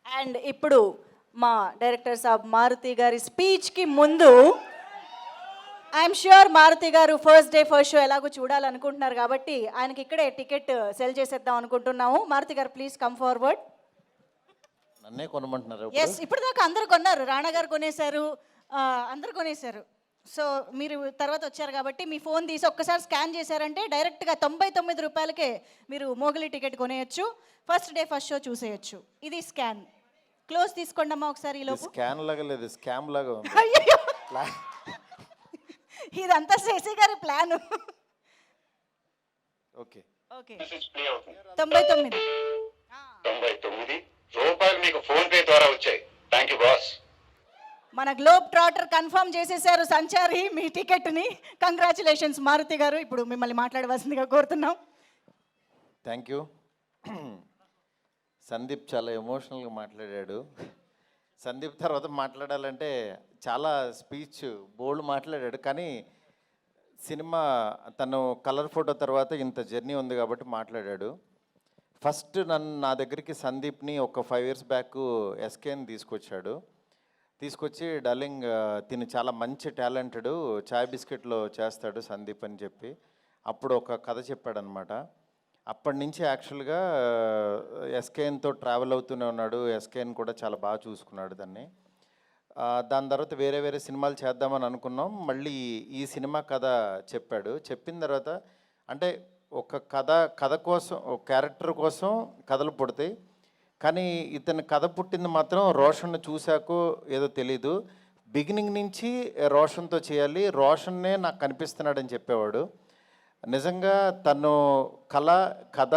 And ఇప్పుడు మా director సాబ్ మారుతి గారి స్పీచ్కి ముందు ఐఎమ్ ష్యూర్ మారుతి గారు ఫస్ట్ డే ఫస్ట్ షో ఎలాగో చూడాలనుకుంటున్నారు కాబట్టి ఆయనకి ఇక్కడే టికెట్ సెల్ చేసేద్దాం అనుకుంటున్నాము. మారుతి గారు ప్లీజ్ కమ్ ఫార్వర్డ్. నన్నే కొనమంటున్నారు. ఎస్, ఇప్పుడు దాకా అందరు కొన్నారు. రాణా గారు కొనేశారు, అందరు కొనేశారు. సో మీరు తర్వాత వచ్చారు కాబట్టి మీ ఫోన్ తీసి ఒక్కసారి స్కాన్ చేశారంటే డైరెక్ట్గా 99 రూపాయలకే మీరు మోగిలి టికెట్ కొనేయచ్చు. ఫస్ట్ డే ఫస్ట్ షో చూసేయచ్చు. ఇది స్కాన్. క్లోజ్ తీసుకోండి అమ్మా ఒకసారి. ఈ లోపు స్కాన్ లాగా లేదు, స్కామ్ లాగా ఉంది. అయ్యో, ఇదంతా శశి గారి ప్లాన్. ఓకే ఓకే 99 రూపాయలు మీకు ఫోన్ పే ద్వారా వచ్చాయి. Thank you boss. మన గ్లోబ్ ట్రాటర్ కన్ఫర్మ్ చేసేసారు సంచారి మీ టికెట్ని. కంగ్రాచులేషన్స్ మారుతి గారు. ఇప్పుడు మిమ్మల్ని మాట్లాడవలసిందిగా కోరుతున్నాం. Thank you. సందీప్ చాలా ఎమోషనల్గా మాట్లాడాడు. సందీప్ తర్వాత మాట్లాడాలంటే చాలా స్పీచ్ బోల్డ్ మాట్లాడాడు, కానీ సినిమా తను కలర్ ఫోటో తర్వాత ఇంత జర్నీ ఉంది కాబట్టి మాట్లాడాడు. ఫస్ట్ నా దగ్గరికి సందీప్ని ఒక 5 years బ్యాక్ ఎస్కేని తీసుకొచ్చి డార్లింగ్ తిని చాలా మంచి టాలెంటెడ్, చాయ్ బిస్కెట్లో చేస్తాడు సందీప్ అని చెప్పి అప్పుడు ఒక కథ చెప్పాడనమాట. అప్పటి నుంచి యాక్చువల్గా ఎస్కేఎన్తో ట్రావెల్ అవుతూనే ఉన్నాడు. ఎస్కేఎన్ కూడా చాలా బాగా చూసుకున్నాడు దాన్ని. దాని తర్వాత వేరే సినిమాలు చేద్దామని అనుకున్నాం. మళ్ళీ ఈ సినిమా కథ చెప్పాడు. చెప్పిన తర్వాత అంటే ఒక కథ కోసం, ఒక క్యారెక్టర్ కోసం కథలు పుడతాయి, కానీ ఇతని కథ పుట్టింది మాత్రం రోషన్ను చూశాకో ఏదో తెలీదు. బిగినింగ్ నుంచి రోషన్తో చేయాలి, రోషన్నే నాకు కనిపిస్తున్నాడని చెప్పేవాడు. నిజంగా తను కథ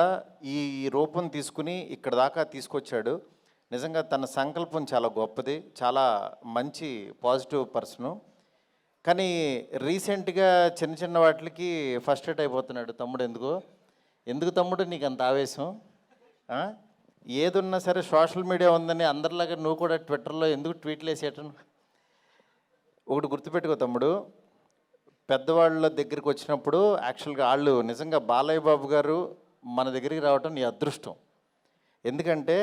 ఈ రూపం తీసుకుని ఇక్కడ దాకా తీసుకొచ్చాడు. నిజంగా తన సంకల్పం చాలా గొప్పది, చాలా మంచి పాజిటివ్ పర్సను. కానీ రీసెంట్గా చిన్న వాటికి ఫస్ట్రేట్ అయిపోతున్నాడు. తమ్ముడు ఎందుకు తమ్ముడు నీకు అంత ఆవేశం? ఏదున్నా సరే సోషల్ మీడియా ఉందని అందరిలాగా నువ్వు కూడా ట్విట్టర్లో ఎందుకు ట్వీట్లు వేసేయటం? ఒకటి గుర్తుపెట్టుకో తమ్ముడు, పెద్దవాళ్ళ దగ్గరికి వచ్చినప్పుడు యాక్చువల్గా వాళ్ళు నిజంగా బాలయ్య బాబు గారు మన దగ్గరికి రావటం నీ అదృష్టం. ఎందుకంటే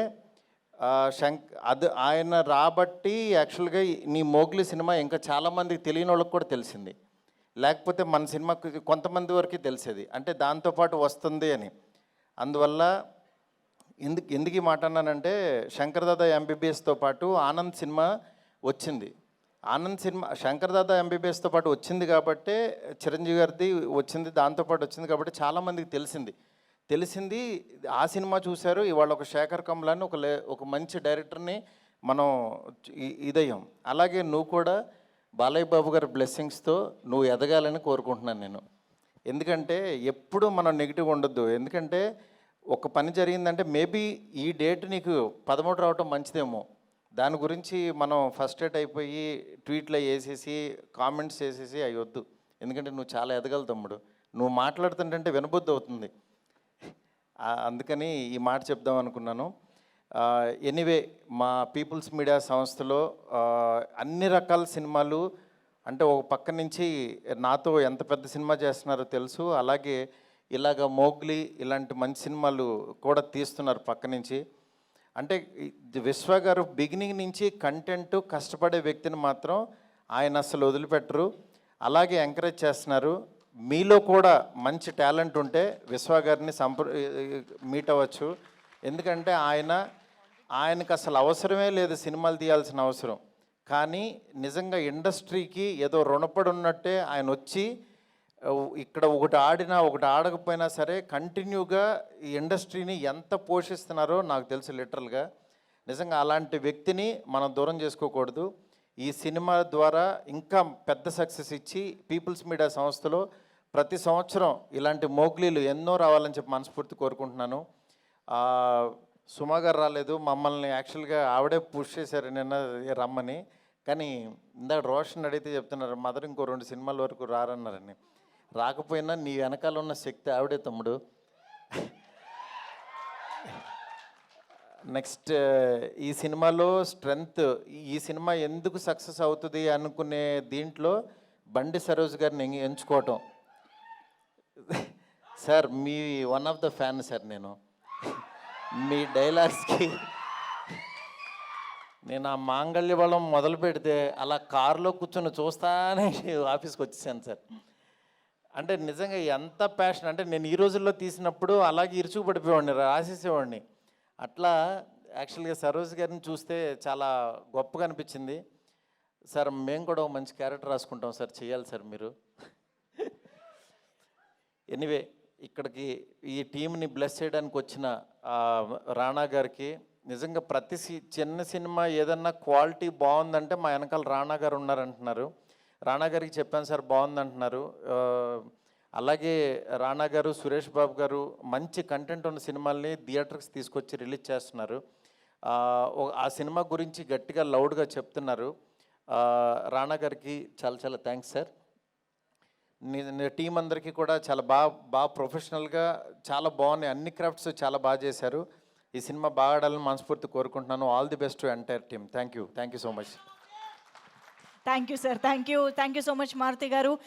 ఆయన రాబట్టి యాక్చువల్గా నీ మోగ్లీ సినిమా ఇంకా చాలామందికి తెలియని వాళ్ళకి కూడా తెలిసింది. లేకపోతే మన సినిమాకి కొంతమంది వరకు తెలిసేది, అంటే దాంతోపాటు వస్తుంది అని. అందువల్ల ఎందుకు ఈ మాట అన్నానంటే, శంకర్ దాదా ఎంబీబీఎస్తో పాటు ఆనంద్ సినిమా వచ్చింది. శంకర్ దాదా ఎంబీబీఎస్తో పాటు వచ్చింది కాబట్టి, చిరంజీవి గారిది వచ్చింది, దాంతోపాటు వచ్చింది కాబట్టి చాలామందికి తెలిసింది. ఆ సినిమా చూశారు. ఇవాళ ఒక శేఖర్ కమలాన్ని ఒక మంచి డైరెక్టర్ని మనం ఇదయ్యాం. అలాగే నువ్వు కూడా బాలయ్య బాబు గారి బ్లెస్సింగ్స్తో నువ్వు ఎదగాలని కోరుకుంటున్నాను నేను. ఎందుకంటే ఎప్పుడు మనం నెగిటివ్ ఉండొద్దు. ఎందుకంటే ఒక పని జరిగిందంటే మేబీ ఈ డేట్ నీకు 13 రావటం మంచిదేమో, దాని గురించి మనం ఫస్ట్రేట్ అయిపోయి ట్వీట్లో వేసేసి కామెంట్స్ చేసేసి అవి వద్దు. ఎందుకంటే నువ్వు చాలా ఎదగలు తమ్ముడు. నువ్వు మాట్లాడుతుంటే వినబుద్ధి అవుతుంది. అందుకని ఈ మాట చెప్దాం అనుకున్నాను. ఎనీవే, మా పీపుల్స్ మీడియా సంస్థలో అన్ని రకాల సినిమాలు, అంటే ఒక పక్క నుంచి నాతో ఎంత పెద్ద సినిమా చేస్తున్నారో తెలుసు, అలాగే ఇలాగ మోగ్లీ ఇలాంటి మంచి సినిమాలు కూడా తీస్తున్నారు పక్క నుంచి. అంటే విశ్వ గారు బిగినింగ్ నుంచి కంటెంట్ కష్టపడే వ్యక్తిని మాత్రం ఆయన అసలు వదిలిపెట్టరు, అలాగే ఎంకరేజ్ చేస్తున్నారు. మీలో కూడా మంచి టాలెంట్ ఉంటే విశ్వ గారిని మీట్ అవ్వచ్చు. ఎందుకంటే ఆయనకు అసలు అవసరమే లేదు సినిమాలు తీయాల్సిన అవసరం, కానీ నిజంగా ఇండస్ట్రీకి ఏదో రుణపడి ఉన్నట్టే ఆయన వచ్చి ఇక్కడ ఒకటి ఆడినా ఒకటి ఆడకపోయినా సరే కంటిన్యూగా ఈ ఇండస్ట్రీని ఎంత పోషిస్తున్నారో నాకు తెలుసు లిటరల్గా. నిజంగా అలాంటి వ్యక్తిని మనం దూరం చేసుకోకూడదు. ఈ సినిమా ద్వారా ఇంకా పెద్ద సక్సెస్ ఇచ్చి పీపుల్స్ మీడియా సంస్థలో ప్రతి సంవత్సరం ఇలాంటి మోగ్లీలు ఎన్నో రావాలని చెప్పి మనస్ఫూర్తి కోరుకుంటున్నాను. సుమా గారు రాలేదు, మమ్మల్ని యాక్చువల్గా ఆవిడే పుష్ చేశారు నిన్న రమ్మని, కానీ ఇందాక రోషన్ అడిగితే చెప్తున్నారు మదర్ ఇంకో 2 సినిమాల వరకు రారన్నారని. రాకపోయినా నీ వెనకాల ఉన్న శక్తి ఆవిడే తమ్ముడు. నెక్స్ట్ ఈ సినిమాలో స్ట్రెంగ్త్, ఈ సినిమా ఎందుకు సక్సెస్ అవుతుంది అనుకునే దీంట్లో బండి సరోజ్ గారిని ఎంచుకోవటం. సార్ మీ one of the fan sir నేను. మీ డైలాగ్స్కి నేను ఆ మాంగళ్య బలం మొదలు పెడితే అలా కారులో కూర్చొని చూస్తానే ఆఫీస్కి వచ్చేసాను సార్. అంటే నిజంగా ఎంత ప్యాషన్ అంటే నేను ఈ రోజుల్లో తీసినప్పుడు అలాగే ఇరుచుకు పడిపోయేవాడిని, రాసేసేవాడిని. అట్లా యాక్చువల్గా సరోజ్ గారిని చూస్తే చాలా గొప్పగా అనిపించింది. సార్ మేము కూడా ఒక మంచి క్యారెక్టర్ రాసుకుంటాం సార్, చేయాలి సార్ మీరు. ఎనీవే ఇక్కడికి ఈ టీంని బ్లెస్ చేయడానికి వచ్చిన రాణా గారికి నిజంగా ప్రతి చిన్న సినిమా ఏదన్నా క్వాలిటీ బాగుందంటే మా వెనకాల రాణా గారు ఉన్నారంటున్నారు. రాణా గారికి చెప్పాను సార్ బాగుందంటున్నారు. అలాగే రాణా గారు, సురేష్ బాబు గారు మంచి కంటెంట్ ఉన్న సినిమాల్ని థియేటర్స్ తీసుకొచ్చి రిలీజ్ చేస్తున్నారు. ఆ సినిమా గురించి గట్టిగా లౌడ్గా చెప్తున్నారు. రాణా గారికి చాలా చాలా థ్యాంక్స్ సార్. టీం అందరికీ కూడా చాలా బాగా ప్రొఫెషనల్గా చాలా బాగున్నాయి, అన్ని క్రాఫ్ట్స్ చాలా బాగా చేశారు. ఈ సినిమా బాగా ఆడాలని మనస్ఫూర్తి కోరుకుంటున్నాను. All the best to entire team. Thank you so much. Thank you sir, thank you so much Maruti గారు.